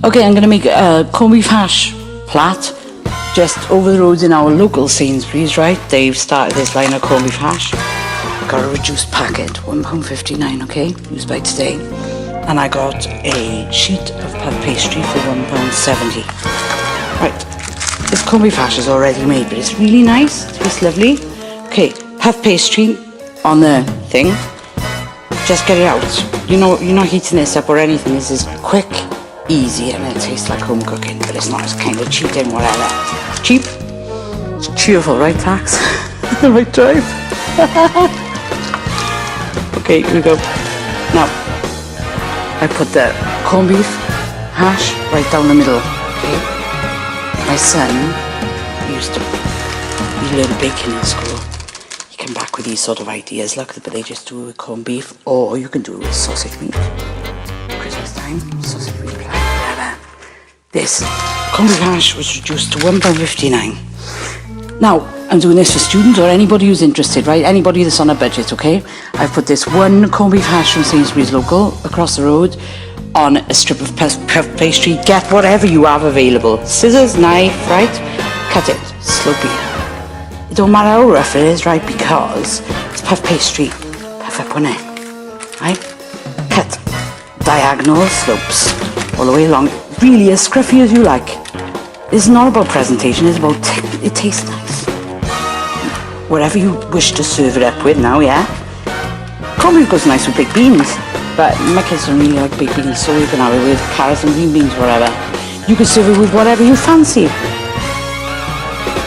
Okay, I'm going to make a corned beef hash plat just over the road in our local Sainsbury's, right? They've started this line of corned beef hash. I got a reduced packet, £1.59, okay? Used by today. And I got a sheet of puff pastry for £1.70. Right, this corned beef hash is already made, but it's really nice, tastes lovely. Okay, puff pastry on the thing. Just get it out. You're not heating this up or anything. This is quick, easy, and it tastes like home cooking, but it's not. It's kind of cheating, whatever. It's cheap. It's cheerful, right, Tax? Right drive. Okay, here we go. Now, I put the corned beef hash right down the middle. Okay. My son used to learn baking in school. He came back with these sort of ideas, look, but they just do it with corned beef, or you can do it with sausage meat. Christmas time, sausage meat, whatever. This corned beef hash was reduced to £1.59. Now, I'm doing this for students or anybody who's interested, right? Anybody that's on a budget, okay? I've put this one corned beef hash from Sainsbury's local across the road on a strip of puff pastry. Get whatever you have available. Scissors, knife, right? Cut it slowly. It don't matter how rough it is, right? Because it's puff pastry. Puff up on it, right? Cut diagonal slopes all the way along. Really as scruffy as you like. It's not about presentation, it's about it tastes nice. Whatever you wish to serve it up with now, yeah? Corned beef goes nice with baked beans, but my kids don't really like baked beans, so you can have it with carrots and green beans, whatever. You can serve it with whatever you fancy.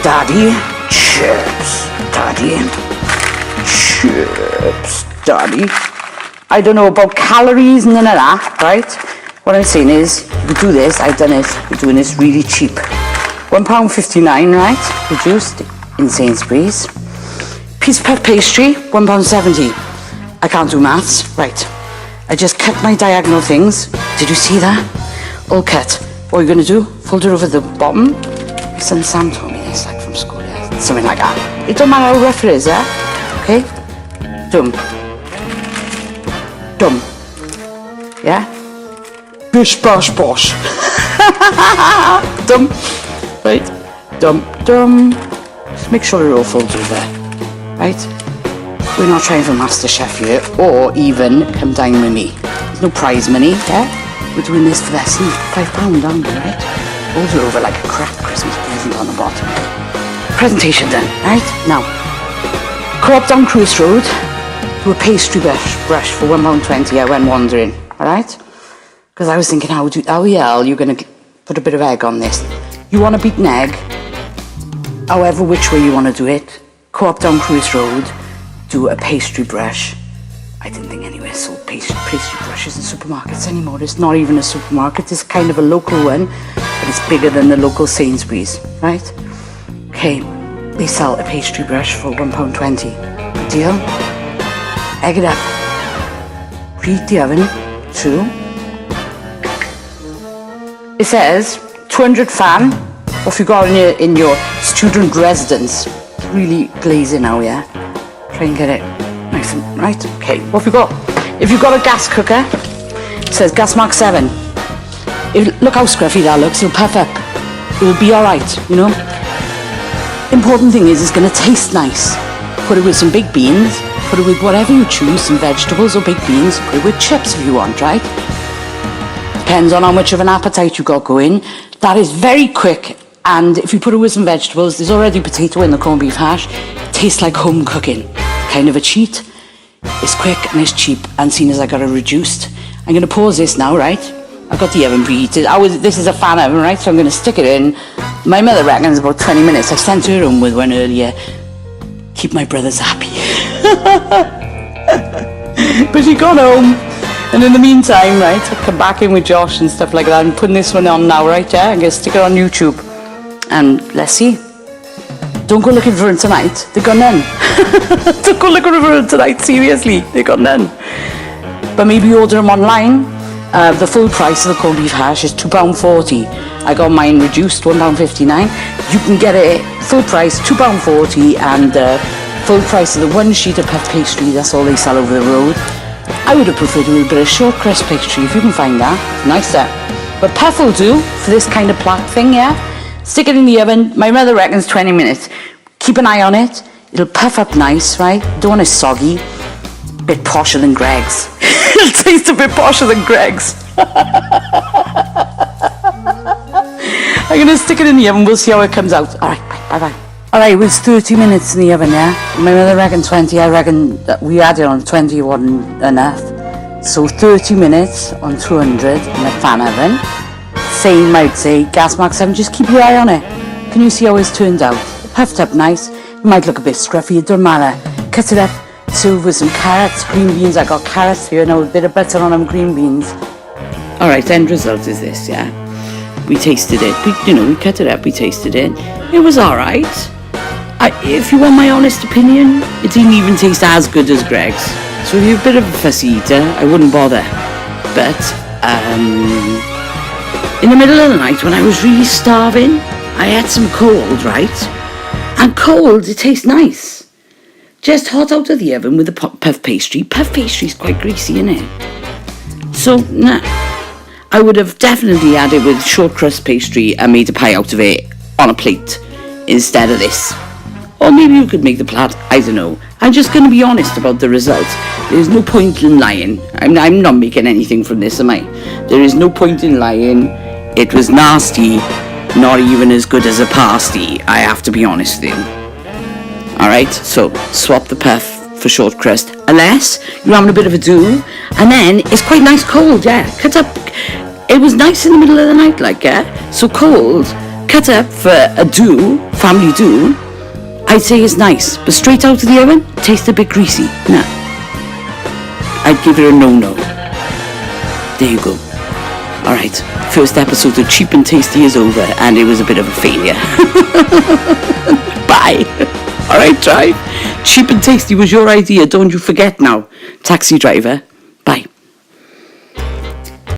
Daddy, chips. Daddy, chips. Daddy. I don't know about calories and none of that, right? What I'm saying is, you do this, I've done it, we're doing this really cheap. £1.59, right? Reduced in Sainsbury's. Piece of puff pastry, £1.70. I can't do maths, right. I just cut my diagonal things. Did you see that? All cut. What are you going to do? Fold it over the bottom. My son Sam told me this, like from school, yeah? Something like that. It don't matter how rough it is, yeah? Okay? Dum. Dum. Yeah? Bish bosh bosh. Dum. Right? Dum dum. Just make sure it all folds over. Right? We're not trying for MasterChef here, or even come dine with me. There's no prize money, yeah? We're doing this for less than £5, aren't we, right? Folds it over like a crap Christmas present on the bottom. Presentation done, right? Now, go up down Cruise Road, do a pastry brush for £1.20. I went wandering, alright? Because I was thinking, how the hell you're going to put a bit of egg on this? You want to beat an egg, however which way you want to do it. Go up down Cruise Road, do a pastry brush. I didn't think anywhere sold pastry brushes in supermarkets anymore. It's not even a supermarket, it's kind of a local one, but it's bigger than the local Sainsbury's, right? Okay, they sell a pastry brush for £1.20. Deal? Egg it up. Preheat the oven to... It says 200 fan. What have you got in your student residence? Really glazing now, yeah? Try and get it nice and right. Okay, what have you got? If you've got a gas cooker, it says gas mark 7. Look how scruffy that looks. It'll puff up. It'll be all right, you know. Important thing is it's going to taste nice. Put it with some baked beans. Put it with whatever you choose, some vegetables or baked beans. Put it with chips if you want, right? Depends on how much of an appetite you got going. That is very quick, and if you put it with some vegetables, there's already potato in the corned beef hash. It tastes like home cooking. Kind of a cheat. It's quick and it's cheap, and seeing as I got it reduced, I'm going to pause this now, right? I've got the oven preheated. This is a fan oven, right? So I'm going to stick it in. My mother reckons about 20 minutes. I sent her home with one earlier. Keep my brothers happy. But she got home. And in the meantime, right, I come back in with Josh and stuff like that. I'm putting this one on now, right, yeah? I'm going to stick it on YouTube. And let's see. Don't go looking for it tonight. They got none. Don't go looking for it tonight, seriously. They got none. But maybe order them online. The full price of the corned beef hash is £2.40. I got mine reduced, £1.59. You can get it full price, £2.40, and full price of the one sheet of puff pastry. That's all they sell over the road. I would have preferred a little bit of short crust pastry if you can find that. Nicer. But puff will do for this kind of plat thing, yeah? Stick it in the oven. My mother reckons 20 minutes. Keep an eye on it. It'll puff up nice, right? Don't want it soggy. Bit posher than Greg's. It'll taste a bit posher than Greg's. I'm going to stick it in the oven. We'll see how it comes out. All right, bye-bye. All right, it was 30 minutes in the oven, yeah? My mother reckoned 20. I reckon that we had it on 20 wasn't enough. So 30 minutes on 200 in a fan oven. Same, I'd say, gas mark 7. Just keep your eye on it. Can you see how it's turned out? Puffed up nice. It might look a bit scruffy. It don't matter. Cut it up. Serve with some carrots, green beans. I got carrots here now. A bit of butter on them green beans. All right, end result is this, yeah? We tasted it. We cut it up. We tasted it. It was all right. If you want my honest opinion, it didn't even taste as good as Greg's. So if you're a bit of a fussy eater, I wouldn't bother. But in the middle of the night, when I was really starving, I had some cold, right? And cold, it tastes nice. Just hot out of the oven with the puff pastry. Puff pastry's quite greasy, innit? So, nah. I would have definitely had it with short crust pastry and made a pie out of it on a plate instead of this. Or maybe you could make the plat, I don't know. I'm just going to be honest about the results. There's no point in lying. I'm not making anything from this, am I? There is no point in lying. It was nasty, not even as good as a pasty. I have to be honest with you. Alright, so swap the puff for short crust. Unless you're having a bit of a do. And then it's quite nice cold, yeah. Cut up. It was nice in the middle of the night, like, yeah. So cold, cut up for a do, family do. I'd say it's nice, but straight out of the oven, tastes a bit greasy. Nah. I'd give it a no-no. There you go. Alright, first episode of Cheap and Tasty is over, and it was a bit of a failure. Bye. Alright, drive. Cheap and Tasty was your idea, don't you forget now. Taxi driver, bye.